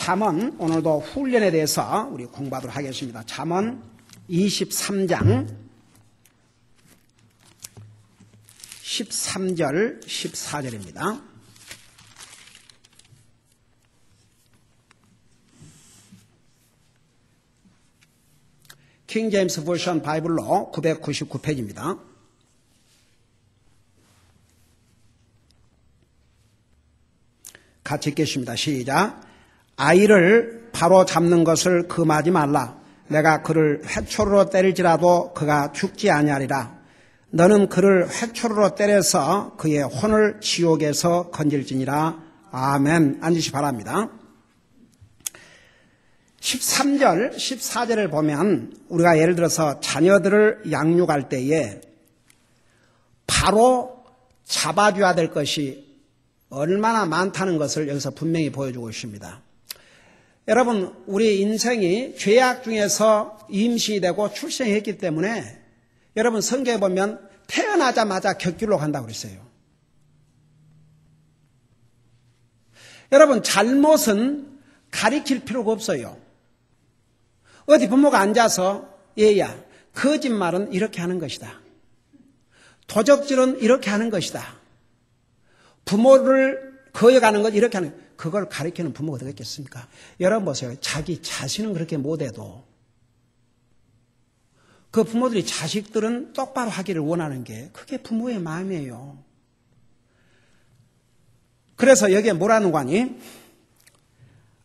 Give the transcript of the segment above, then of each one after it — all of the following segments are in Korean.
잠언 오늘도 훈련에 대해서 우리 공부하도록 하겠습니다. 잠언 23장 13절 14절입니다. 킹 제임스 버전 바이블로 999페이지입니다. 같이 읽겠습니다. 시작. 아이를 바로 잡는 것을 금하지 말라. 내가 그를 회초리로 때릴지라도 그가 죽지 아니하리라. 너는 그를 회초리로 때려서 그의 혼을 지옥에서 건질지니라. 아멘. 앉으시 바랍니다. 13절, 14절을 보면 우리가 예를 들어서 자녀들을 양육할 때에 바로 잡아줘야 될 것이 얼마나 많다는 것을 여기서 분명히 보여주고 있습니다. 여러분, 우리 인생이 죄악 중에서 임시되고 출생했기 때문에 여러분 성경에 보면 태어나자마자 격길로 간다고 그랬어요. 여러분, 잘못은 가리킬 필요가 없어요. 어디 부모가 앉아서 얘야, 거짓말은 이렇게 하는 것이다. 도적질은 이렇게 하는 것이다. 부모를 거역하는 것 이렇게 하는, 그걸 가르치는 부모가 되겠습니까? 여러분 보세요. 자기 자신은 그렇게 못해도 그 부모들이 자식들은 똑바로 하기를 원하는 게 그게 부모의 마음이에요. 그래서 여기에 뭐라는 거니?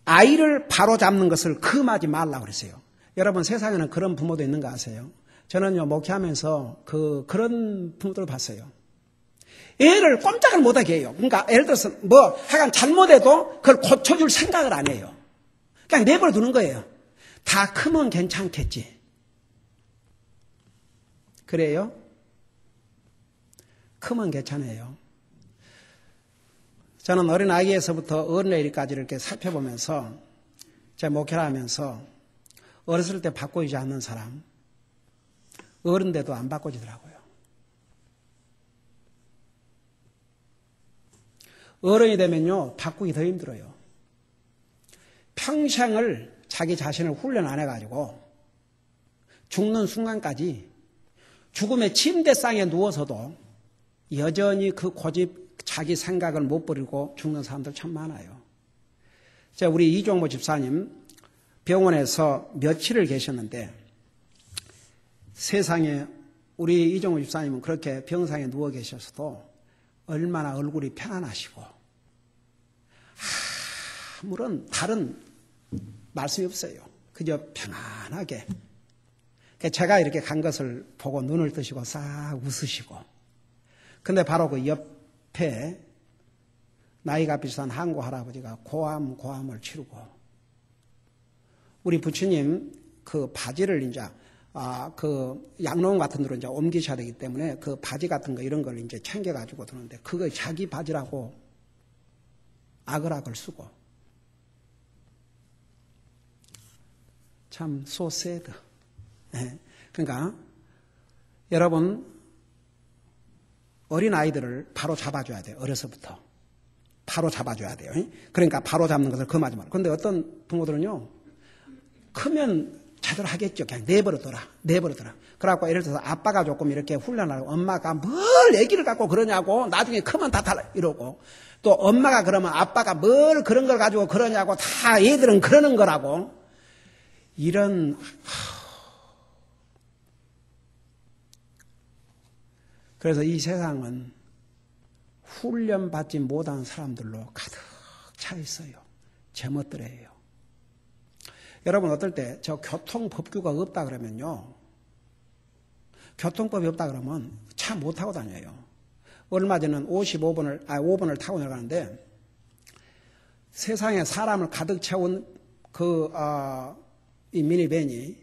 아이를 바로 잡는 것을 금하지 말라고 그랬어요. 여러분 세상에는 그런 부모도 있는 거 아세요? 저는요 목회하면서 그런 부모들을 봤어요. 애를 꼼짝을 못하게 해요. 그러니까 예를 들어서 하여간 잘못해도 그걸 고쳐줄 생각을 안 해요. 그냥 내버려 두는 거예요. 다 크면 괜찮겠지. 그래요? 크면 괜찮아요. 저는 어린아이에서부터 어른에 이르기까지 이렇게 살펴보면서 제가 목회를 하면서 어렸을 때 바꾸지 않는 사람 어른 돼도 안 바꿔지더라고요. 어른이 되면요 바꾸기 더 힘들어요. 평생을 자기 자신을 훈련 안 해가지고 죽는 순간까지 죽음의 침대상에 누워서도 여전히 그 고집 자기 생각을 못 버리고 죽는 사람들 참 많아요. 제가 우리 이종모 집사님 병원에서 며칠을 계셨는데 세상에 우리 이종모 집사님은 그렇게 병상에 누워 계셔서도 얼마나 얼굴이 편안하시고 아무런 다른 말씀이 없어요. 그저 편안하게. 제가 이렇게 간 것을 보고 눈을 뜨시고 싹 웃으시고 근데 바로 그 옆에 나이가 비슷한 한국 할아버지가 고암을 치르고 우리 부처님 그 바지를 이제 그 양로원 같은 데로 이제 옮기셔야 되기 때문에 그 바지 같은 거 이런 걸 이제 챙겨가지고 드는데 그거 자기 바지라고 아글아글 쓰고 참 so sad. 네. 그러니까 여러분 어린 아이들을 바로 잡아줘야 돼요. 어려서부터 바로 잡아줘야 돼요. 그러니까 바로 잡는 것을 금하지 말고. 그런데 어떤 부모들은요 크면 제대로 하겠죠. 그냥 내버려둬라. 그래갖고 예를 들어서 아빠가 조금 이렇게 훈련하고 엄마가 뭘 애기를 갖고 그러냐고 나중에 크면 다 달라 이러고 또 엄마가 그러면 아빠가 뭘 그런 걸 가지고 그러냐고 다 애들은 그러는 거라고 이런 그래서 이 세상은 훈련받지 못한 사람들로 가득 차 있어요. 제멋대로예요. 여러분 어떨 때 저 교통법규가 없다 그러면요. 교통법이 없다 그러면 차 못 타고 다녀요. 얼마 전에는 5번을 타고 내려가는데 세상에 사람을 가득 채운 이 미니밴이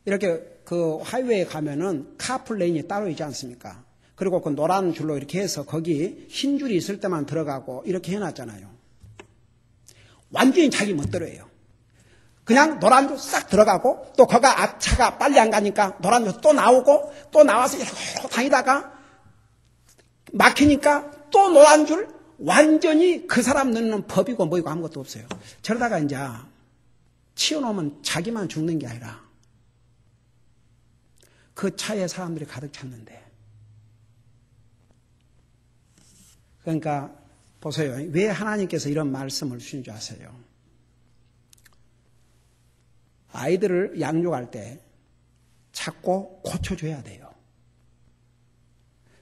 이렇게 그 하이웨이에 가면은 카풀레인이 따로 있지 않습니까? 그리고 그 노란 줄로 이렇게 해서 거기 흰 줄이 있을 때만 들어가고 이렇게 해놨잖아요. 완전히 자기 멋대로예요. 그냥 노란 줄 싹 들어가고 또 거가 앞차가 빨리 안 가니까 노란 줄 또 나오고 또 나와서 이렇게 다니다가 막히니까 또 노란 줄 완전히 그 사람 눈에는 법이고 뭐이고 아무것도 없어요. 저러다가 이제 치워놓으면 자기만 죽는 게 아니라 그 차에 사람들이 가득 찼는데. 그러니까 보세요. 왜 하나님께서 이런 말씀을 주신 줄 아세요? 아이들을 양육할 때 자꾸 고쳐줘야 돼요.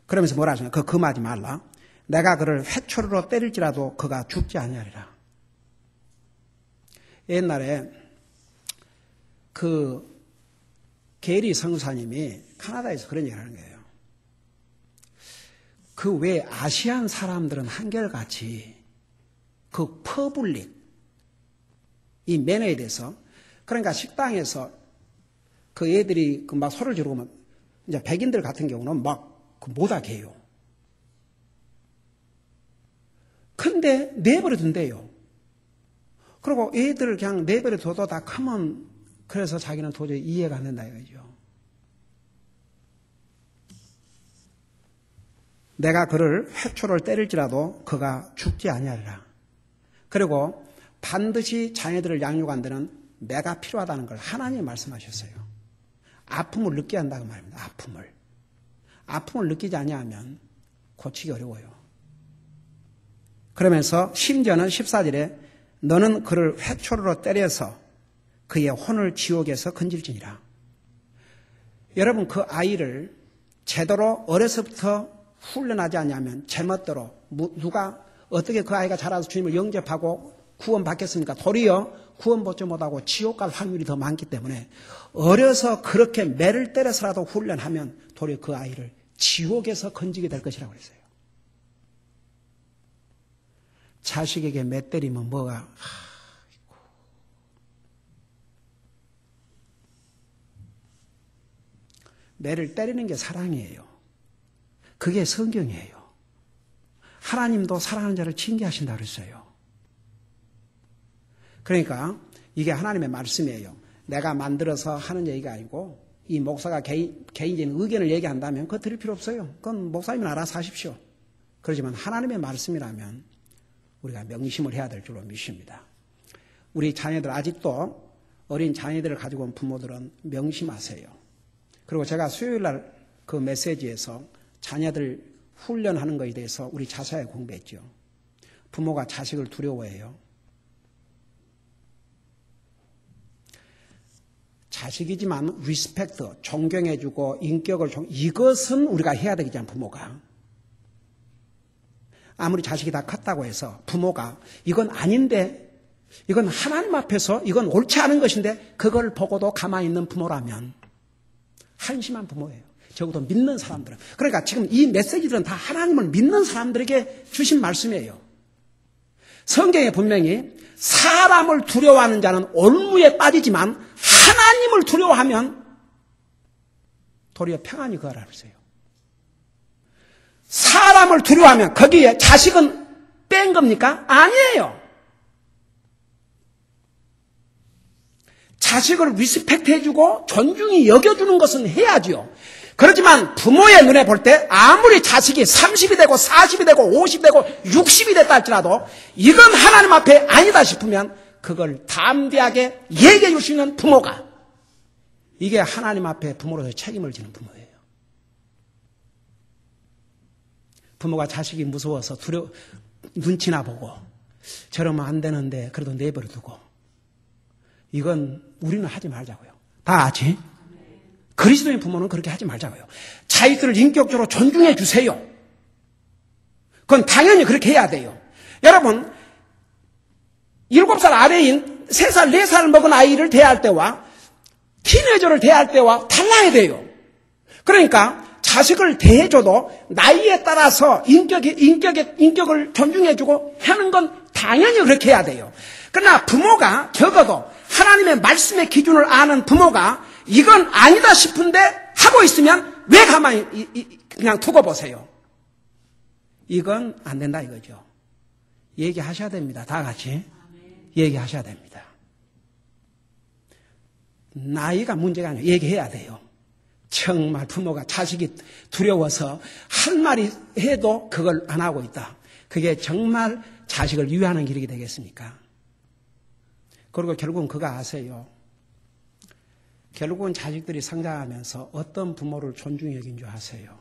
그러면서 뭐라 하시냐? 금하지 말라. 내가 그를 회초리로 때릴지라도 그가 죽지 아니하리라. 옛날에 그 게리 성사님이 카나다에서 그런 얘기를 하는 거예요. 그 왜 아시안 사람들은 한결같이 그 퍼블릭 이 매너에 대해서, 그러니까 식당에서 그 애들이 그 막 소리를 지르면 이제 백인들 같은 경우는 막 못하게 해요. 근데 내버려 둔대요. 그리고 애들 그냥 내버려 둬도 다 크면, 그래서 자기는 도저히 이해가 안 된다 이거죠. 내가 그를 회초를 때릴지라도 그가 죽지 아니하리라. 그리고 반드시 자녀들을 양육한 데는 매가 필요하다는 걸 하나님이 말씀하셨어요. 아픔을 느껴야 한다고 말입니다. 아픔을 느끼지 아니하면 고치기 어려워요. 그러면서 심지어는 14절에 너는 그를 회초리로 때려서 그의 혼을 지옥에서 건질지니라. 여러분, 그 아이를 제대로 어려서부터 훈련하지 않냐면 제멋대로 누가 어떻게 그 아이가 자라서 주님을 영접하고 구원받겠습니까? 도리어 구원받지 못하고 지옥 갈 확률이 더 많기 때문에 어려서 그렇게 매를 때려서라도 훈련하면 도리어 그 아이를 지옥에서 건지게 될 것이라고 그랬어요. 자식에게 매 때리면 뭐가, 매를 때리는 게 사랑이에요. 그게 성경이에요. 하나님도 사랑하는 자를 징계하신다고 그랬어요. 그러니까 이게 하나님의 말씀이에요. 내가 만들어서 하는 얘기가 아니고, 이 목사가 개인적인 의견을 얘기한다면 그거 들을 필요 없어요. 그건 목사님은 알아서 하십시오. 그렇지만 하나님의 말씀이라면 우리가 명심을 해야 될 줄로 믿습니다. 우리 자녀들, 아직도 어린 자녀들을 가지고 온 부모들은 명심하세요. 그리고 제가 수요일 날 그 메시지에서 자녀들 훈련하는 것에 대해서 우리 자세하게 공부했죠. 부모가 자식을 두려워해요. 자식이지만 리스펙트, 존경해주고 인격을 이것은 우리가 해야 되겠잖아요. 부모가. 아무리 자식이 다 컸다고 해서 부모가 이건 아닌데, 이건 하나님 앞에서 이건 옳지 않은 것인데 그걸 보고도 가만히 있는 부모라면 한심한 부모예요. 적어도 믿는 사람들은. 그러니까 지금 이 메시지들은 다 하나님을 믿는 사람들에게 주신 말씀이에요. 성경에 분명히 사람을 두려워하는 자는 올무에 빠지지만 하나님을 두려워하면 도리어 평안이 거하라 그랬어요. 사람을 두려워하면 거기에 자식은 뺀 겁니까? 아니에요. 자식을 리스펙트 해주고 존중히 여겨주는 것은 해야죠. 그렇지만 부모의 눈에 볼 때 아무리 자식이 30이 되고 40이 되고 50이 되고 60이 됐다 할지라도 이건 하나님 앞에 아니다 싶으면 그걸 담대하게 얘기해 줄 수 있는 부모가, 이게 하나님 앞에 부모로서 책임을 지는 부모예요. 부모가 자식이 무서워서 눈치나 보고 저러면 안 되는데 그래도 내버려 두고, 이건 우리는 하지 말자고요. 다 같이. 그리스도인 부모는 그렇게 하지 말자고요. 자식들을 인격적으로 존중해 주세요. 그건 당연히 그렇게 해야 돼요. 여러분, 7살 아래인 3살, 4살 먹은 아이를 대할 때와 티네이저를 대할 때와 달라야 돼요. 그러니까 자식을 대해줘도 나이에 따라서 인격을 존중해주고 하는 건 당연히 그렇게 해야 돼요. 그러나 부모가 적어도 하나님의 말씀의 기준을 아는 부모가 이건 아니다 싶은데 하고 있으면 왜 가만히 그냥 두고 보세요. 이건 안 된다 이거죠. 얘기하셔야 됩니다. 다 같이 얘기하셔야 됩니다. 나이가 문제가 아니에요. 얘기해야 돼요. 정말 부모가 자식이 두려워서 할 말이 해도 그걸 안 하고 있다. 그게 정말 자식을 유해하는 길이 되겠습니까? 그리고 결국은 그거 아세요. 결국은 자식들이 성장하면서 어떤 부모를 존중히 여긴 줄 아세요?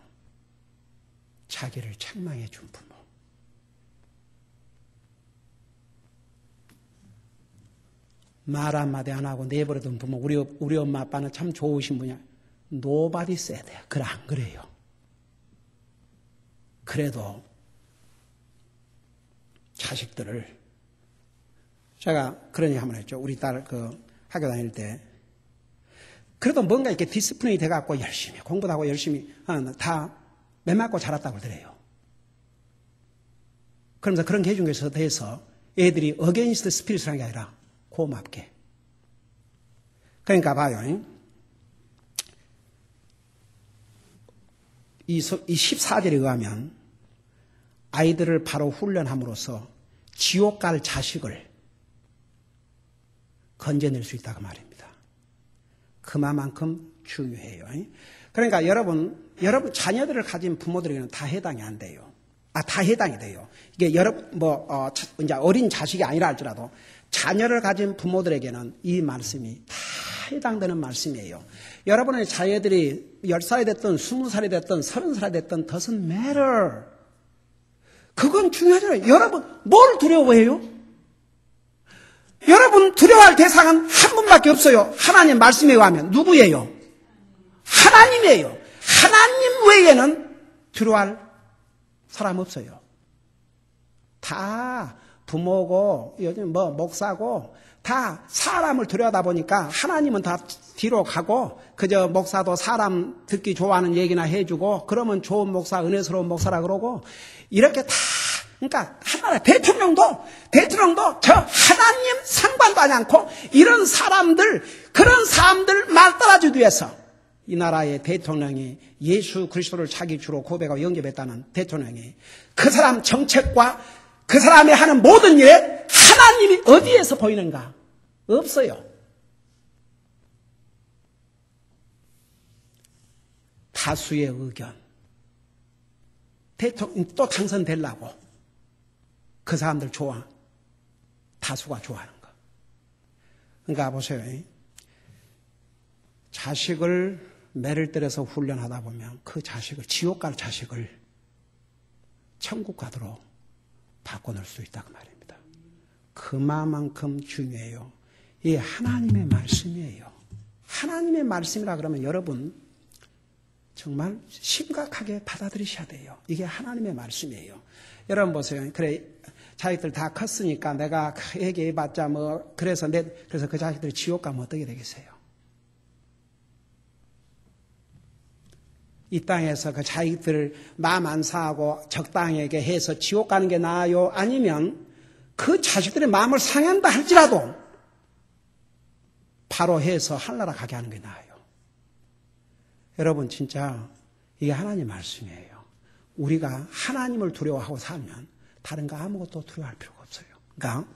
자기를 책망해 준 부모. 말 한마디 안 하고 내버려둔 부모. 우리 엄마 아빠는 참 좋으신 분이야. Nobody said that. 그래, 안 그래요. 그래도 자식들을 제가 그런 얘기 한번 했죠. 우리 딸 학교 다닐 때 그래도 뭔가 이렇게 디스플레이 돼갖고 열심히 공부도 하고 열심히 다 매맞고 자랐다고 그래요. 그러면서 그런 게 해준 것에 대해서 애들이 어게인스트 스피릿이라는 게 아니라 고맙게. 그러니까 봐요. 이 14절에 의하면 아이들을 바로 훈련함으로써 지옥 갈 자식을 건져낼 수 있다고 말입니다. 그만큼 중요해요. 그러니까 여러분 자녀들을 가진 부모들에게는 다 해당이 안 돼요. 다 해당이 돼요. 이게 이제 어린 자식이 아니라 할지라도 자녀를 가진 부모들에게는 이 말씀이 다 해당되는 말씀이에요. 여러분의 자녀들이 10살이 됐든 20살이 됐든 30살이 됐든 doesn't matter. 그건 중요하잖아요. 여러분 뭘 두려워해요? 여러분 두려워할 대상은 한 분밖에 없어요. 하나님 말씀에 의하면 누구예요? 하나님이에요. 하나님 외에는 두려워할 사람 없어요. 다 부모고 요즘 목사고 다 사람을 두려워하다 보니까 하나님은 다 뒤로 가고 그저 목사도 사람 듣기 좋아하는 얘기나 해주고 그러면 좋은 목사, 은혜스러운 목사라 그러고 이렇게 다 그러니까 하나님 대통령도 저 하나님 상관도 하지 않고 이런 사람들 그런 사람들 말 따라주기 위해서 이 나라의 대통령이 예수 그리스도를 자기 주로 고백하고 영접했다는 대통령이 그 사람 정책과 그 사람이 하는 모든 일에 하나님이 어디에서 보이는가? 없어요. 다수의 의견. 대통령 또 당선되려고 그 사람들 다수가 좋아하는 거. 그러니까 보세요. 자식을 매를 때려서 훈련하다 보면 그 자식을 지옥 갈 자식을 천국 가도록 바꿔놓을 수 있다고 말입니다. 그만큼 중요해요. 이게 하나님의 말씀이에요. 하나님의 말씀이라 그러면 여러분 정말 심각하게 받아들이셔야 돼요. 이게 하나님의 말씀이에요. 여러분 보세요. 그래 자식들 다 컸으니까 내가 얘기해봤자 그래서 그 자식들이 지옥 가면 어떻게 되겠어요? 이 땅에서 그 자식들 마음 안 상하고 적당하게 해서 지옥 가는 게 나아요? 아니면 그 자식들의 마음을 상한다 할지라도 바로 해서 하늘나라 가게 하는 게 나아요? 여러분 진짜 이게 하나님 말씀이에요. 우리가 하나님을 두려워하고 살면 다른 거 아무것도 두려워할 필요가 없어요. 그러니까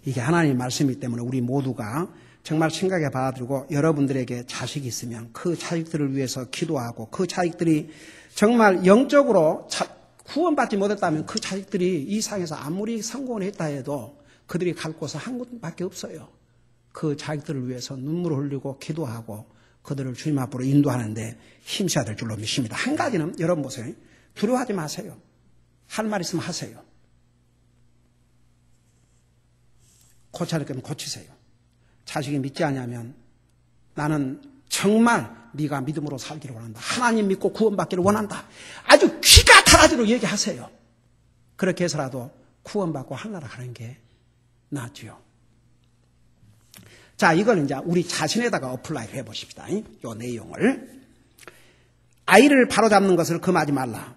이게 하나님 말씀이기 때문에 우리 모두가 정말 심각하게 받아들이고 여러분들에게 자식이 있으면 그 자식들을 위해서 기도하고 그 자식들이 정말 영적으로 구원받지 못했다면 그 자식들이 이 세상에서 아무리 성공을 했다 해도 그들이 갈 곳은 한 곳밖에 없어요. 그 자식들을 위해서 눈물을 흘리고 기도하고 그들을 주님 앞으로 인도하는데 힘써야 될 줄로 믿습니다. 한 가지는 여러분 보세요. 두려워하지 마세요. 할 말 있으면 하세요. 고쳐야 될 거면 고치세요. 자식이 믿지 않냐면 나는 정말 네가 믿음으로 살기를 원한다. 하나님 믿고 구원받기를 원한다. 아주 귀가 달아지도록 얘기하세요. 그렇게 해서라도 구원받고 하늘나라 가는 게 낫지요. 자, 이걸 이제 우리 자신에다가 어플라이를 해보십시다. 이 내용을. 아이를 바로잡는 것을 금하지 말라.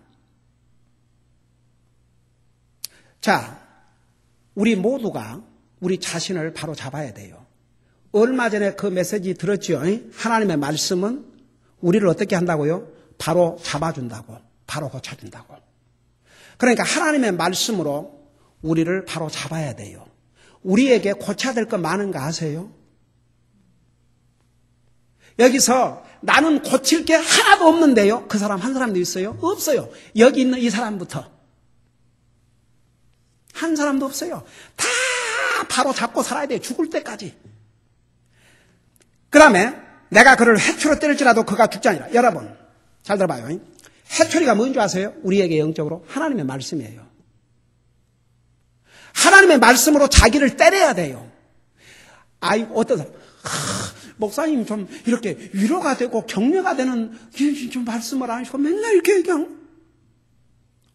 자, 우리 모두가 우리 자신을 바로잡아야 돼요. 얼마 전에 그 메시지 들었죠? 하나님의 말씀은 우리를 어떻게 한다고요? 바로 잡아준다고. 바로 고쳐준다고. 그러니까 하나님의 말씀으로 우리를 바로 잡아야 돼요. 우리에게 고쳐야 될 거 많은가 아세요? 여기서 나는 고칠 게 하나도 없는데요. 그 사람 한 사람도 있어요? 없어요. 여기 있는 이 사람부터. 한 사람도 없어요. 다 바로 잡고 살아야 돼요. 죽을 때까지. 그 다음에 내가 그를 해초로 때릴지라도 그가 죽지 아니라. 여러분 잘 들어봐요. 해초리가 뭔지 아세요? 우리에게 영적으로 하나님의 말씀이에요. 하나님의 말씀으로 자기를 때려야 돼요. 아이고 어떤 사람 목사님 좀 이렇게 위로가 되고 격려가 되는 좀 말씀을 안 하시고 맨날 이렇게 그냥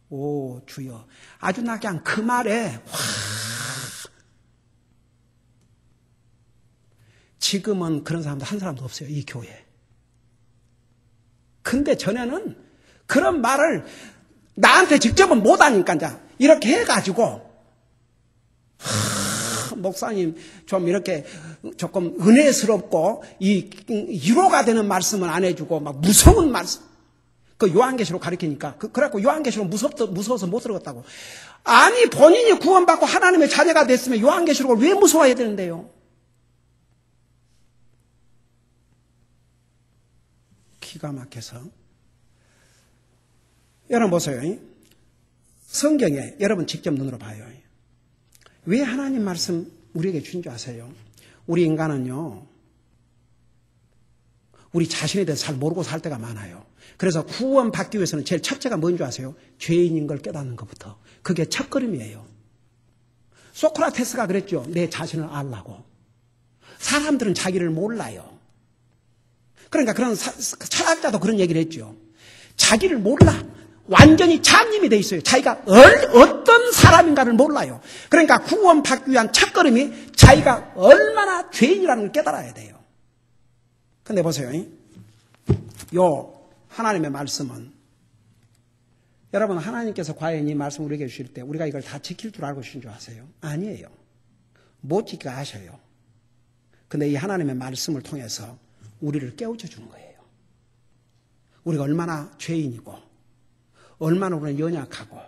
오 주여 아주 나 그냥 그 말에 지금은 그런 사람도 한 사람도 없어요. 이 교회에. 근데 전에는 그런 말을 나한테 직접은 못하니까 이제 이렇게 해가지고 목사님 좀 이렇게 조금 은혜스럽고 이 위로가 되는 말씀은 안 해주고 막 무서운 말씀 그 요한계시록 가르치니까 그래갖고 요한계시록 무서워서 못 들어갔다고. 아니 본인이 구원받고 하나님의 자녀가 됐으면 요한계시록을 왜 무서워해야 되는데요? 기가 막혀서 여러분 보세요. 성경에 여러분 직접 눈으로 봐요. 왜 하나님 말씀 우리에게 주신 줄 아세요? 우리 인간은요, 우리 자신에 대해서 잘 모르고 살 때가 많아요. 그래서 구원받기 위해서는 제일 첫째가 뭔지 아세요? 죄인인 걸 깨닫는 것부터. 그게 첫걸음이에요. 소크라테스가 그랬죠. 내 자신을 알라고. 사람들은 자기를 몰라요. 그러니까 그런 철학자도 그런 얘기를 했죠. 자기를 몰라. 완전히 잡념이 돼 있어요. 자기가 어떤 사람인가를 몰라요. 그러니까 구원받기 위한 첫걸음이 자기가 얼마나 죄인이라는 걸 깨달아야 돼요. 근데 보세요. 요 하나님의 말씀은 여러분 하나님께서 과연 이 말씀 우리에게 주실 때 우리가 이걸 다 지킬 줄 알고 주신 줄 아세요? 아니에요. 못 지키게 하셔요. 근데 이 하나님의 말씀을 통해서 우리를 깨우쳐 주는 거예요. 우리가 얼마나 죄인이고 얼마나 우리는 연약하고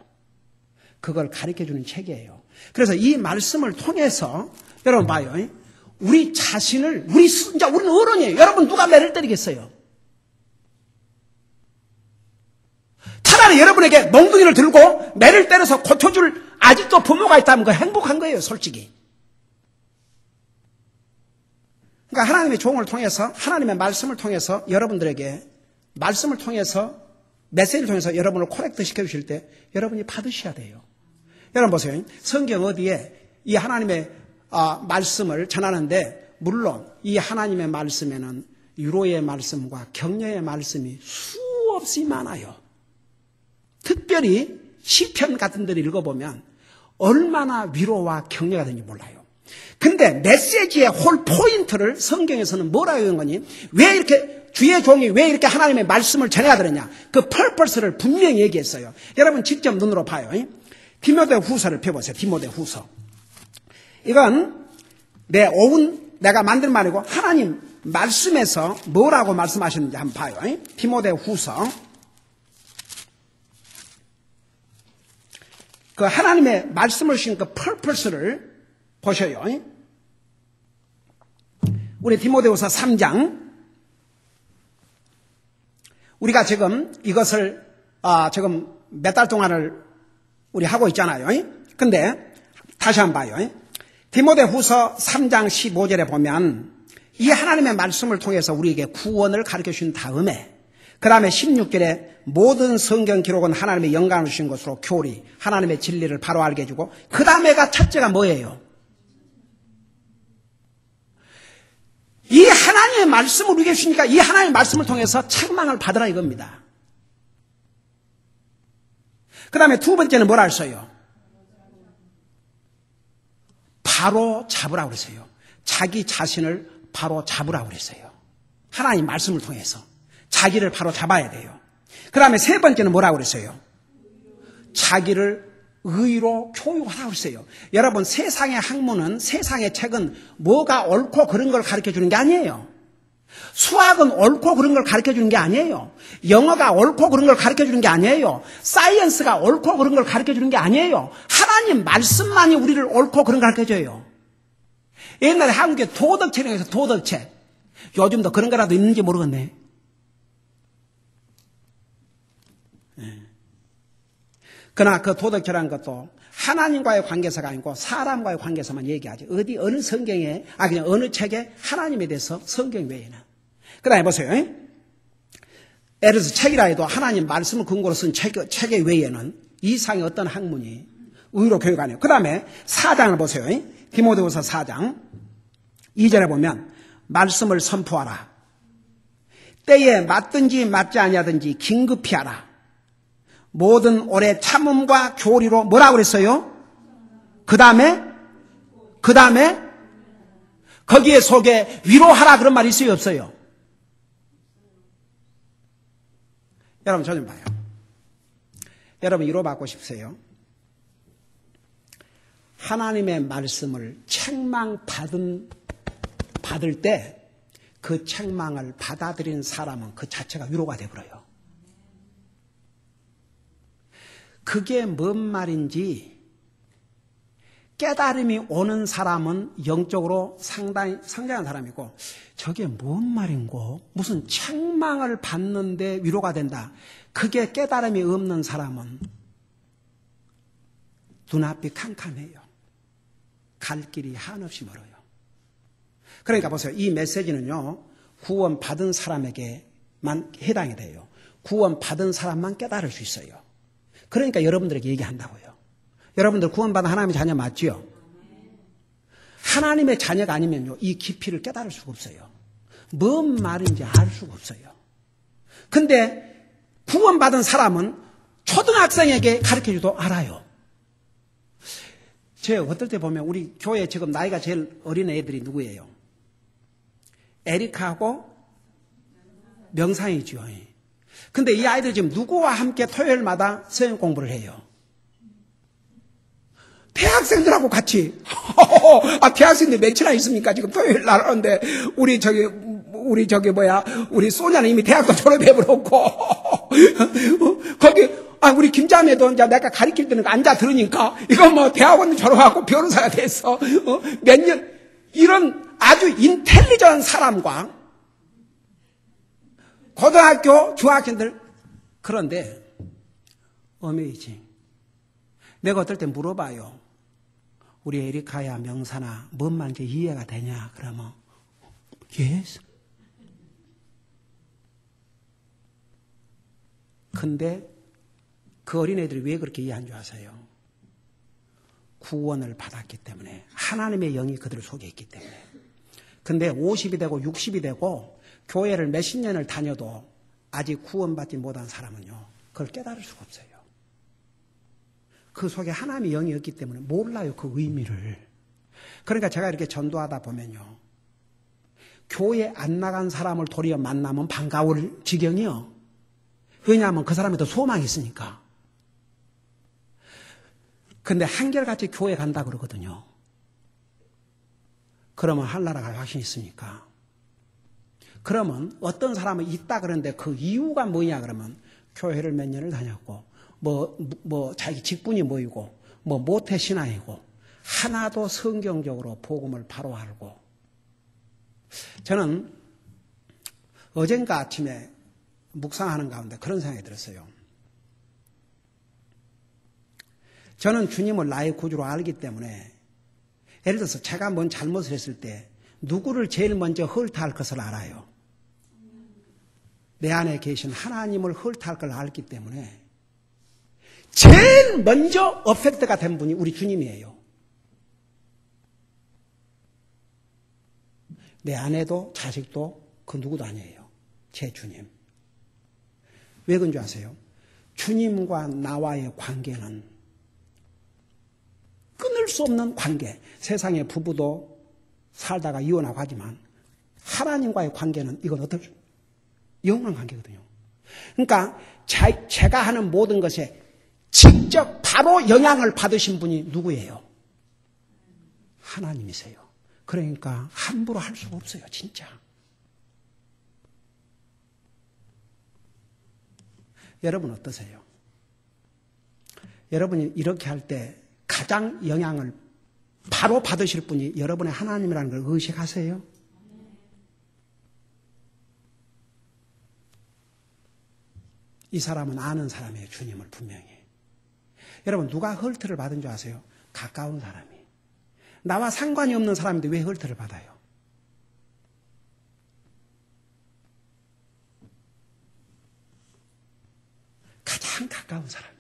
그걸 가르쳐주는 책이에요. 그래서 이 말씀을 통해서 여러분 봐요. 우리 자신을 이제 우리는 어른이에요. 여러분 누가 매를 때리겠어요? 차라리 여러분에게 몽둥이를 들고 매를 때려서 고쳐줄 아직도 부모가 있다면 그 행복한 거예요. 솔직히. 그러니까 하나님의 종을 통해서 하나님의 말씀을 통해서 여러분들에게 말씀을 통해서 메시지를 통해서 여러분을 코렉트 시켜주실 때 여러분이 받으셔야 돼요. 여러분 보세요. 성경 어디에 이 하나님의 말씀을 전하는데 물론 이 하나님의 말씀에는 위로의 말씀과 격려의 말씀이 수없이 많아요. 특별히 시편 같은 데를 읽어보면 얼마나 위로와 격려가 되는지 몰라요. 근데 메시지의 홀 포인트를 성경에서는 뭐라고 하는 거니? 왜 이렇게 주의 종이 왜 이렇게 하나님의 말씀을 전해야 되느냐? 그 퍼포스를 분명히 얘기했어요. 여러분 직접 눈으로 봐요. 디모데 후서를 펴보세요. 디모데 후서. 이건 내가 만든 말이고 하나님 말씀에서 뭐라고 말씀하셨는지 한번 봐요. 디모데 후서. 그 하나님의 말씀을 주신 그 퍼포스를 보셔요. 우리 디모데후서 3장. 우리가 지금 이것을 지금 몇 달 동안을 우리 하고 있잖아요. 근데 다시 한번 봐요. 디모데후서 3장 15절에 보면 이 하나님의 말씀을 통해서 우리에게 구원을 가르쳐 주신 다음에 그 다음에 16절에 모든 성경 기록은 하나님의 영감을 주신 것으로 교리, 하나님의 진리를 바로 알게 해주고 그 다음에가 첫째가 뭐예요? 이 하나님의 말씀을 우리에게 주시니까 이 하나님의 말씀을 통해서 책망을 받으라 이겁니다. 그 다음에 두 번째는 뭐라 했어요? 바로 잡으라고 그랬어요. 자기 자신을 바로 잡으라고 그랬어요. 하나님 말씀을 통해서 자기를 바로 잡아야 돼요. 그 다음에 세 번째는 뭐라고 그랬어요? 자기를 의로 교육하라고 그랬어요. 여러분 세상의 학문은 세상의 책은 뭐가 옳고 그런 걸 가르쳐 주는 게 아니에요. 수학은 옳고 그런 걸 가르쳐 주는 게 아니에요. 영어가 옳고 그런 걸 가르쳐 주는 게 아니에요. 사이언스가 옳고 그런 걸 가르쳐 주는 게 아니에요. 하나님 말씀만이 우리를 옳고 그런 걸 가르쳐 줘요. 옛날에 한국에 도덕책이라고 해서 도덕책. 요즘도 그런 거라도 있는지 모르겠네. 그러나 그 도덕책이라는 것도 하나님과의 관계사가 아니고 사람과의 관계사만 얘기하지. 어디 어느 성경에 그냥 어느 책에 하나님에 대해서 성경 외에는. 그다음에 보세요. 예를 들어서 책이라 해도 하나님 말씀을 근거로 쓴 책의 외에는 이상의 어떤 학문이 의로 교육 안 해요. 그 다음에 4장을 보세요. 디모데후서 4장 2절에 보면 말씀을 선포하라. 때에 맞든지 맞지 아니하든지 긴급히 하라. 모든 오래 참음과 교리로 뭐라고 그랬어요? 그 다음에 거기에 속에 위로하라 그런 말이 있어요 없어요? 여러분 저 좀 봐요. 여러분 위로받고 싶으세요? 하나님의 말씀을 받을 때 그 책망을 받아들이는 사람은 그 자체가 위로가 되어버려요. 그게 뭔 말인지 깨달음이 오는 사람은 영적으로 상당히 성장한 사람이고, 저게 뭔 말인고 무슨 책망을 받는데 위로가 된다, 그게 깨달음이 없는 사람은 눈앞이 캄캄해요. 갈 길이 한없이 멀어요. 그러니까 보세요. 이 메시지는요, 구원 받은 사람에게만 해당이 돼요. 구원 받은 사람만 깨달을 수 있어요. 그러니까 여러분들에게 얘기한다고요. 여러분들 구원받은 하나님의 자녀 맞지요? 하나님의 자녀가 아니면요, 이 깊이를 깨달을 수가 없어요. 뭔 말인지 알 수가 없어요. 근데 구원받은 사람은 초등학생에게 가르쳐줘도 알아요. 제가 어떨 때 보면 우리 교회 지금 나이가 제일 어린 애들이 누구예요? 에리카하고 명상이죠. 근데 이 아이들 지금 누구와 함께 토요일마다 성경 공부를 해요? 대학생들하고 같이. 대학생들 몇이나 있습니까? 지금 토요일 날 하는데, 우리 소녀는 이미 대학도 졸업해버렸고, 거기, 우리 김자매도 이제 내가 가르칠 때는 앉아 들으니까, 이거 뭐 대학원 졸업하고 변호사가 됐어. 몇 년, 이런 아주 인텔리전 사람과 고등학교, 중학생들, 그런데, 어메이징. 내가 어떨 때 물어봐요. 우리 에리카야, 명사나, 뭔 말인지 이해가 되냐? 그러면, yes. 근데 그 어린애들이 왜 그렇게 이해한 줄 아세요? 구원을 받았기 때문에, 하나님의 영이 그들 속에 있기 때문에. 근데 50이 되고 60이 되고 교회를 몇십 년을 다녀도 아직 구원받지 못한 사람은요, 그걸 깨달을 수가 없어요. 그 속에 하나님의 영이 없기 때문에 몰라요, 그 의미를. 그러니까 제가 이렇게 전도하다 보면요, 교회 안 나간 사람을 도리어 만나면 반가울 지경이요. 왜냐하면 그 사람이 더 소망이 있으니까. 근데 한결같이 교회 간다 그러거든요. 그러면 할나라가 확신이 있습니까? 그러면 어떤 사람은 있다 그러는데 그 이유가 뭐냐 그러면, 교회를 몇 년을 다녔고, 자기 직분이 뭐이고, 모태신앙이고, 하나도 성경적으로 복음을 바로 알고. 저는 어젠가 아침에 묵상하는 가운데 그런 생각이 들었어요. 저는 주님을 나의 구주로 알기 때문에, 예를 들어서 제가 뭔 잘못을 했을 때 누구를 제일 먼저 헐타할 것을 알아요. 내 안에 계신 하나님을 헐타할 걸 알기 때문에 제일 먼저 어펙트가 된 분이 우리 주님이에요. 내 아내도 자식도 그 누구도 아니에요. 제 주님. 왜 그런 줄 아세요? 주님과 나와의 관계는 끊을 수 없는 관계. 세상의 부부도 살다가 이혼하고 하지만 하나님과의 관계는 이건 어떨 영원한 관계거든요. 그러니까 제가 하는 모든 것에 직접 바로 영향을 받으신 분이 누구예요? 하나님이세요. 그러니까 함부로 할 수가 없어요, 진짜. 여러분 어떠세요? 여러분이 이렇게 할 때 가장 영향을 바로 받으실 분이 여러분의 하나님이라는 걸 의식하세요? 이 사람은 아는 사람이에요, 주님을 분명히. 여러분 누가 헐트를 받은 줄 아세요? 가까운 사람이. 나와 상관이 없는 사람인데 왜 헐트를 받아요? 가장 가까운 사람이.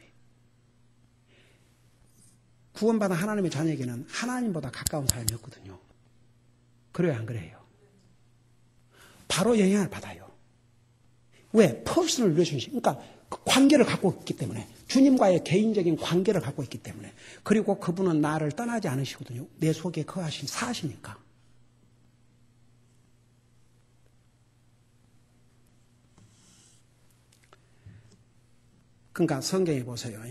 구원받은 하나님의 자녀에게는 하나님보다 가까운 사람이 없거든요. 그래요, 안 그래요? 바로 영향을 받아요. 왜? 퍼스널 릴레이션십. 그러니까 관계를 갖고 있기 때문에. 주님과의 개인적인 관계를 갖고 있기 때문에. 그리고 그분은 나를 떠나지 않으시거든요. 내 속에 거하신 사시니까. 그러니까 성경에 보세요.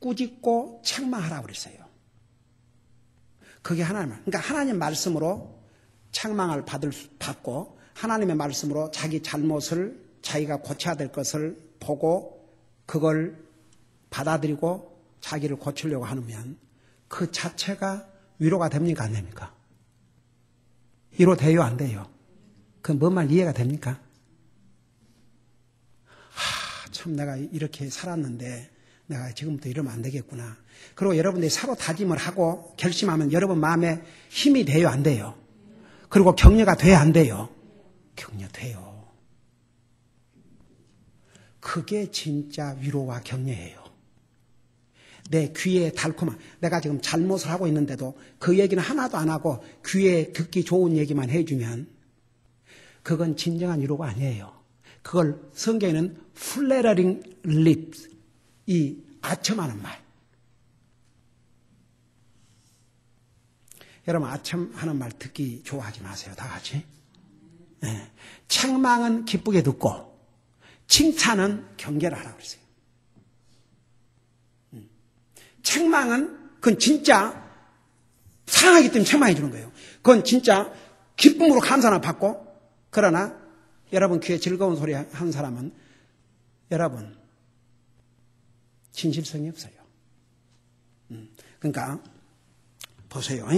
꾸짖고 책망하라고 그랬어요. 그게 하나님 말. 그러니까 하나님 말씀으로 책망을 받고 하나님의 말씀으로 자기 잘못을 자기가 고쳐야 될 것을 보고 그걸 받아들이고 자기를 고치려고 하면 그 자체가 위로가 됩니까? 안 됩니까? 위로 돼요? 안 돼요? 그 뭔 말 이해가 됩니까? 참 내가 이렇게 살았는데 내가 지금부터 이러면 안 되겠구나. 그리고 여러분들이 서로 다짐을 하고 결심하면 여러분 마음에 힘이 돼요? 안 돼요? 그리고 격려가 돼요? 안 돼요? 격려돼요. 그게 진짜 위로와 격려예요. 내 귀에 달콤한, 내가 지금 잘못을 하고 있는데도 그 얘기는 하나도 안 하고 귀에 듣기 좋은 얘기만 해주면 그건 진정한 위로가 아니에요. 그걸 성경에는 flattering lips, 이 아첨하는 말. 여러분 아첨하는 말 듣기 좋아하지 마세요. 다 같이. 네. 책망은 기쁘게 듣고 칭찬은 경계를 하라고 그랬어요. 책망은 그건 진짜 사랑하기 때문에 책망해 주는 거예요. 그건 진짜 기쁨으로 감사를 받고, 그러나 여러분 귀에 즐거운 소리 한 사람은 여러분 진실성이 없어요. 그러니까 보세요.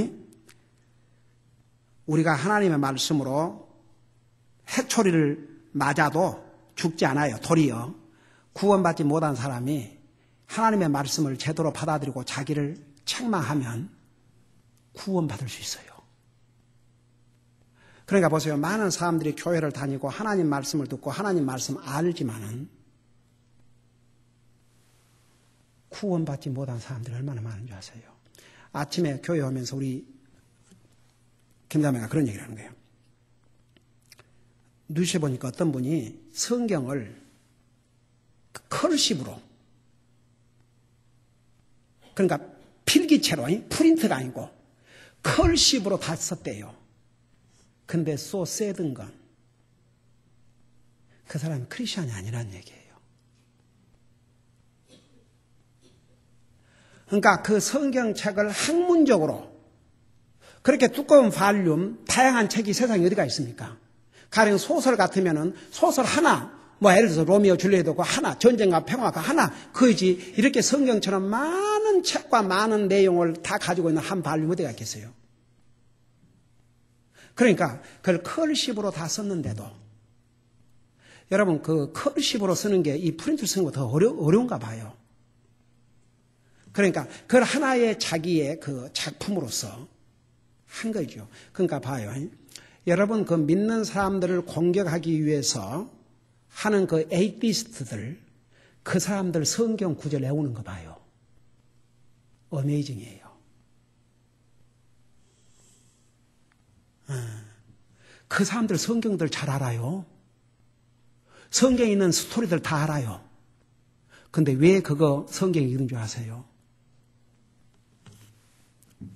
우리가 하나님의 말씀으로 해초리를 맞아도 죽지 않아요. 도리어 구원받지 못한 사람이 하나님의 말씀을 제대로 받아들이고 자기를 책망하면 구원받을 수 있어요. 그러니까 보세요. 많은 사람들이 교회를 다니고 하나님 말씀을 듣고 하나님 말씀 알지만은 구원받지 못한 사람들이 얼마나 많은 줄 아세요? 아침에 교회 오면서 우리 김자매가 그런 얘기를 하는 거예요. 뉴스에 보니까 어떤 분이 성경을 커시브로, 그러니까 필기체로, 프린트가 아니고 커시브로 다 썼대요. 근데 so sad인 건 그 사람이 크리스천이 아니라는 얘기예요. 그러니까 그 성경책을 학문적으로 그렇게 두꺼운 발륨, 다양한 책이 세상에 어디가 있습니까? 가령 소설 같으면은 소설 하나, 뭐 예를 들어서 로미오 줄리엣도 그 하나, 전쟁과 평화가 하나, 그이지 이렇게 성경처럼 많은 책과 많은 내용을 다 가지고 있는 한 발륨 어디가 있겠어요? 그러니까 그걸 커시브로 다 썼는데도 여러분 그 커시브로 쓰는 게 이 프린트 쓰는 거 더 어려운가 봐요. 그러니까 그걸 하나의 자기의 그 작품으로서 한 거죠. 그러니까 봐요. 여러분 그 믿는 사람들을 공격하기 위해서 하는 그 에이티스트들, 그 사람들 성경 구절 외우는 거 봐요. 어메이징이에요. 그 사람들 성경들 잘 알아요. 성경에 있는 스토리들 다 알아요. 근데 왜 그거 성경에 읽는 줄 아세요?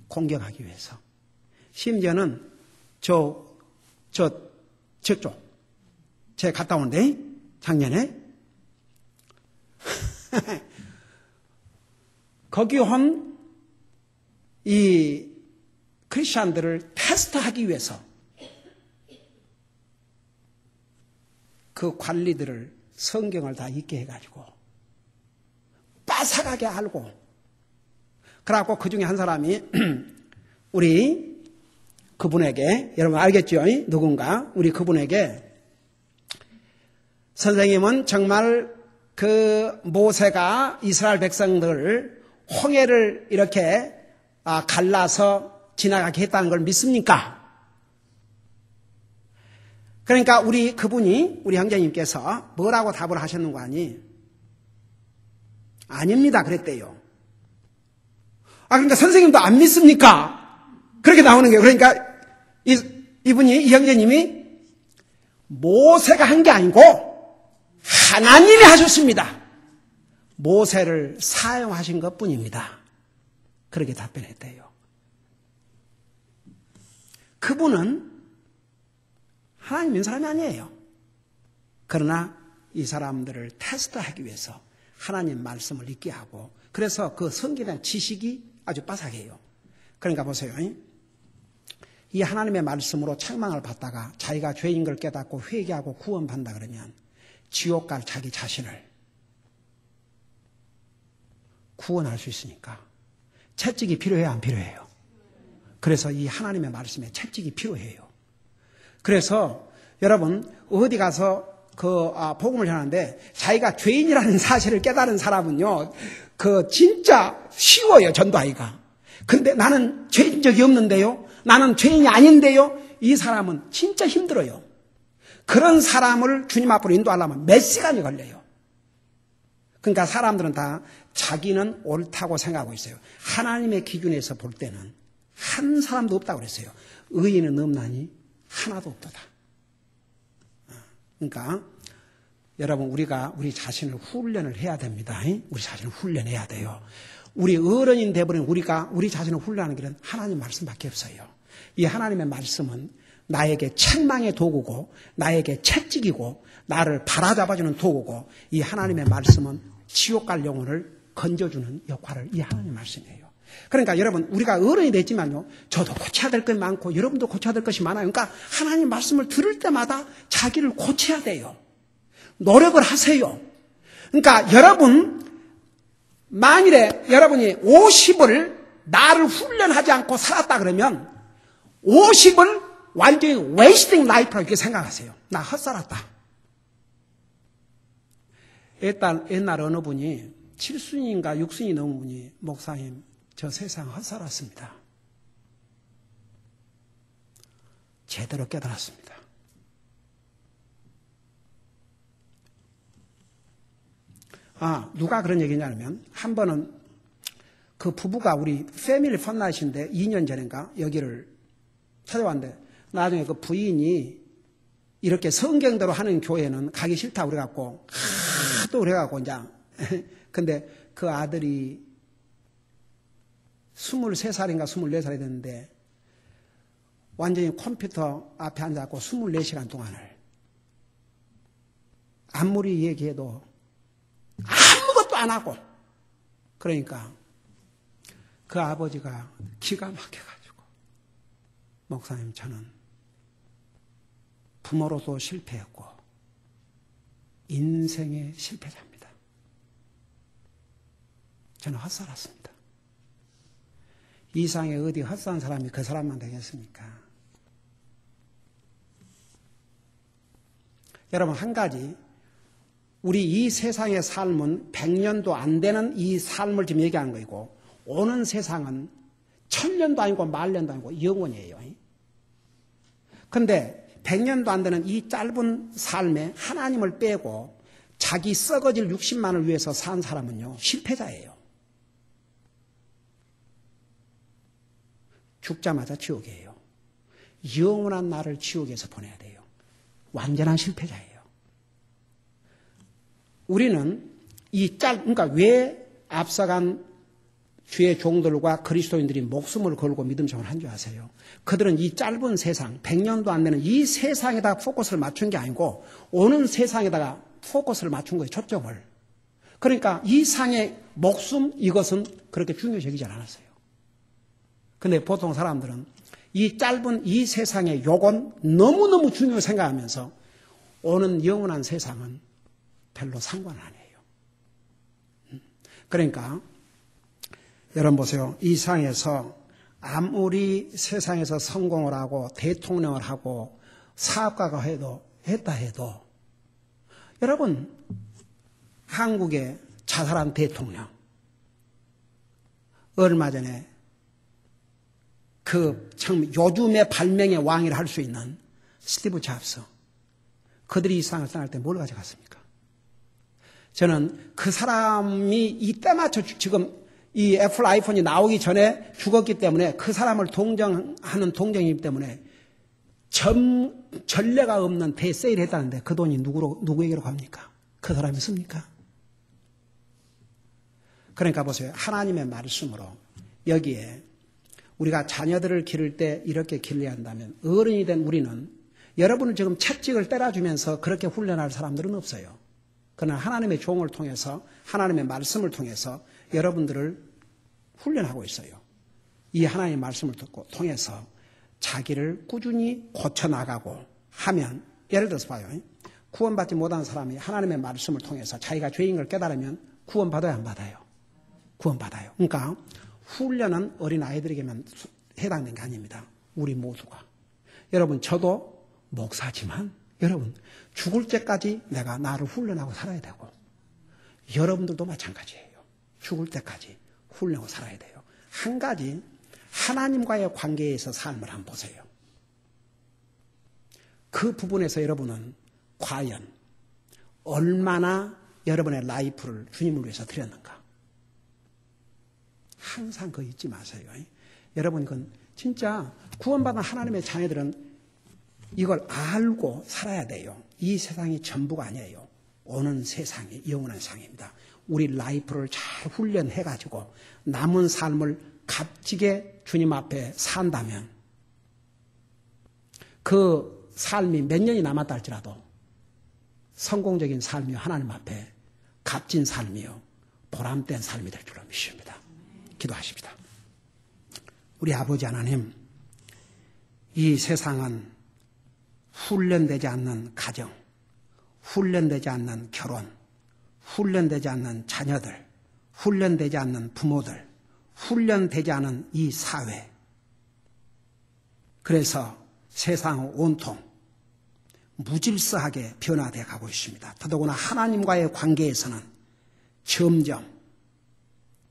공격하기 위해서. 심지어는 저쪽 제가 갔다 오는데 작년에 거기 온 이 크리스천들을 테스트하기 위해서 그 관리들을 성경을 다 읽게 해가지고 빠삭하게 알고, 그래갖고 그 중에 한 사람이 우리 그분에게, 여러분 알겠죠? 누군가 우리 그분에게 선생님은 정말 그 모세가 이스라엘 백성들을 홍해를 이렇게 갈라서 지나가게 했다는 걸 믿습니까? 그러니까 그분이 우리 형제님께서 뭐라고 답을 하셨는 거 아니? 아닙니다 그랬대요. 그러니까 선생님도 안 믿습니까? 그렇게 나오는 거예요. 그러니까 이 형제님이 모세가 한 게 아니고 하나님이 하셨습니다. 모세를 사용하신 것뿐입니다. 그렇게 답변했대요. 그분은 하나님 믿는 사람이 아니에요. 그러나 이 사람들을 테스트하기 위해서 하나님 말씀을 읽게 하고, 그래서 그 성경에 대한 지식이 아주 빠삭해요. 그러니까 보세요. 이 하나님의 말씀으로 책망을 받다가 자기가 죄인 걸 깨닫고 회개하고 구원받는다 그러면 지옥 갈 자기 자신을 구원할 수 있으니까 채찍이 필요해요, 안 필요해요? 그래서 이 하나님의 말씀에 채찍이 필요해요. 그래서 여러분 어디 가서 복음을 전하는데 자기가 죄인이라는 사실을 깨달은 사람은요, 진짜 쉬워요, 전도하기가. 근데 나는 죄인 적이 없는데요, 나는 죄인이 아닌데요, 이 사람은 진짜 힘들어요. 그런 사람을 주님 앞으로 인도하려면 몇 시간이 걸려요. 그러니까 사람들은 다 자기는 옳다고 생각하고 있어요. 하나님의 기준에서 볼 때는 한 사람도 없다고 그랬어요. 의인은 없나니 하나도 없도다. 그러니까 여러분 우리 자신을 훈련을 해야 됩니다. 우리 자신을 훈련해야 돼요. 우리 어른이 돼버린 우리 자신을 훈련하는 길은 하나님 말씀밖에 없어요. 이 하나님의 말씀은 나에게 책망의 도구고 나에게 채찍이고 나를 바라잡아주는 도구고, 이 하나님의 말씀은 지옥 갈 영혼을 건져주는 역할을 이 하나님의 말씀이에요. 그러니까 여러분 우리가 어른이 됐지만요, 저도 고쳐야 될 것이 많고 여러분도 고쳐야 될 것이 많아요. 그러니까 하나님 말씀을 들을 때마다 자기를 고쳐야 돼요. 노력을 하세요. 그러니까 여러분 만일에 여러분이 50을 나를 훈련하지 않고 살았다 그러면 50을 완전히 wasting life라고 이렇게 생각하세요. 나 헛살았다. 옛날 어느 분이 7순인가 6순이 넘은 분이 목사님 저 세상 헛살았습니다. 제대로 깨달았습니다. 누가 그런 얘기냐면 한 번은 그 부부가 우리 패밀리 펀나이트인데 2년 전인가 여기를 찾아왔는데 나중에 그 부인이 이렇게 성경대로 하는 교회는 가기 싫다고 그래갖고 또 그래갖고 이제 근데 그 아들이 23살인가 24살이 됐는데 완전히 컴퓨터 앞에 앉아갖고 24시간 동안을 아무리 얘기해도 아무것도 안 하고, 그러니까 그 아버지가 기가 막혀가지고 목사님 저는 부모로도 실패했고 인생의 실패자입니다. 저는 헛살았습니다. 이 세상에 어디 헛산 사람이 그 사람만 되겠습니까? 여러분 한 가지, 우리 이 세상의 삶은 100년도 안 되는 이 삶을 지금 얘기하는 거이고, 오는 세상은 1000년도 아니고 10,000년도 아니고 영원이에요. 그런데 100년도 안 되는 이 짧은 삶에 하나님을 빼고 자기 썩어질 60만을 위해서 산 사람은요, 실패자예요. 죽자마자 지옥이에요. 영원한 나를 지옥에서 보내야 돼요. 완전한 실패자예요. 우리는 그러니까 왜 앞서간 주의 종들과 그리스도인들이 목숨을 걸고 믿음 생활을 한 줄 아세요? 그들은 이 짧은 세상, 100년도 안 되는 이 세상에다가 포커스를 맞춘 게 아니고 오는 세상에다가 포커스를 맞춘 거예요, 초점을. 그러니까 이 상의 목숨, 이것은 그렇게 중요시 여기지 않았어요. 근데 보통 사람들은 이 짧은 이 세상의 욕은 너무너무 중요하게 생각하면서 오는 영원한 세상은 별로 상관 안 해요. 그러니까 여러분 보세요. 이 세상에서 아무리 세상에서 성공을 하고 대통령을 하고 사업가가 했다 해도 여러분 한국의 자살한 대통령, 얼마 전에 그 참 요즘의 발명의 왕이라 할 수 있는 스티브 잡스, 그들이 이 세상을 떠날 때 뭘 가져갔습니까? 저는 그 사람이 이때 맞춰 지금 이 애플 아이폰이 나오기 전에 죽었기 때문에 그 사람을 동정하는 동정이기 때문에 전례가 없는 대세일을 했다는데 그 돈이 누구에게로 갑니까? 그 사람이 씁니까? 그러니까 보세요. 하나님의 말씀으로 여기에 우리가 자녀들을 기를 때 이렇게 길러야 한다면 어른이 된 우리는 여러분을 지금 채찍을 때려주면서 그렇게 훈련할 사람들은 없어요. 그러나 하나님의 종을 통해서 하나님의 말씀을 통해서 여러분들을 훈련하고 있어요. 이 하나님의 말씀을 통해서 자기를 꾸준히 고쳐나가고 하면, 예를 들어서 봐요. 구원받지 못한 사람이 하나님의 말씀을 통해서 자기가 죄인 걸 깨달으면 구원받아야 안 받아요? 구원받아요. 그러니까 훈련은 어린아이들에게만 해당되는 게 아닙니다. 우리 모두가. 여러분, 저도 목사지만 여러분 죽을 때까지 내가 나를 훈련하고 살아야 되고 여러분들도 마찬가지예요. 죽을 때까지 훈련하고 살아야 돼요. 한 가지, 하나님과의 관계에서 삶을 한번 보세요. 그 부분에서 여러분은 과연 얼마나 여러분의 라이프를 주님을 위해서 드렸는가? 항상 그거 잊지 마세요. 여러분, 그건 진짜 구원받은 하나님의 자녀들은 이걸 알고 살아야 돼요. 이 세상이 전부가 아니에요. 오는 세상이 영원한 세상입니다. 우리 라이프를 잘 훈련해가지고 남은 삶을 값지게 주님 앞에 산다면 그 삶이 몇 년이 남았다 할지라도 성공적인 삶이요, 하나님 앞에 값진 삶이요, 보람된 삶이 될 줄로 믿습니다. 기도하십니다. 우리 아버지 하나님, 이 세상은 훈련되지 않는 가정, 훈련되지 않는 결혼, 훈련되지 않는 자녀들, 훈련되지 않는 부모들, 훈련되지 않은 이 사회. 그래서 세상은 온통 무질서하게 변화되어 가고 있습니다. 더더구나 하나님과의 관계에서는 점점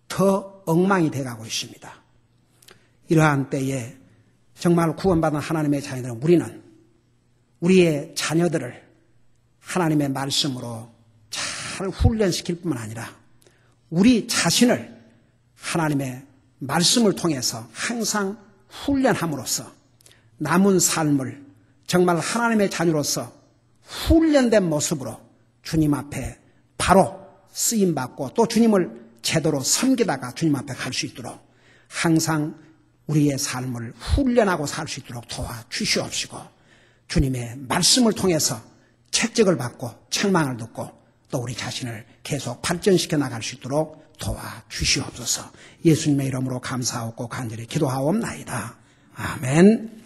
더 엉망이 되어 가고 있습니다. 이러한 때에 정말 구원받은 하나님의 자녀들은 우리는 우리의 자녀들을 하나님의 말씀으로 잘 훈련시킬 뿐만 아니라 우리 자신을 하나님의 말씀을 통해서 항상 훈련함으로써 남은 삶을 정말 하나님의 자녀로서 훈련된 모습으로 주님 앞에 바로 쓰임받고 또 주님을 제대로 섬기다가 주님 앞에 갈 수 있도록 항상 우리의 삶을 훈련하고 살 수 있도록 도와주시옵시고 주님의 말씀을 통해서 채찍을 받고 책망을 듣고 또 우리 자신을 계속 발전시켜 나갈 수 있도록 도와주시옵소서. 예수님의 이름으로 감사하고 간절히 기도하옵나이다. 아멘.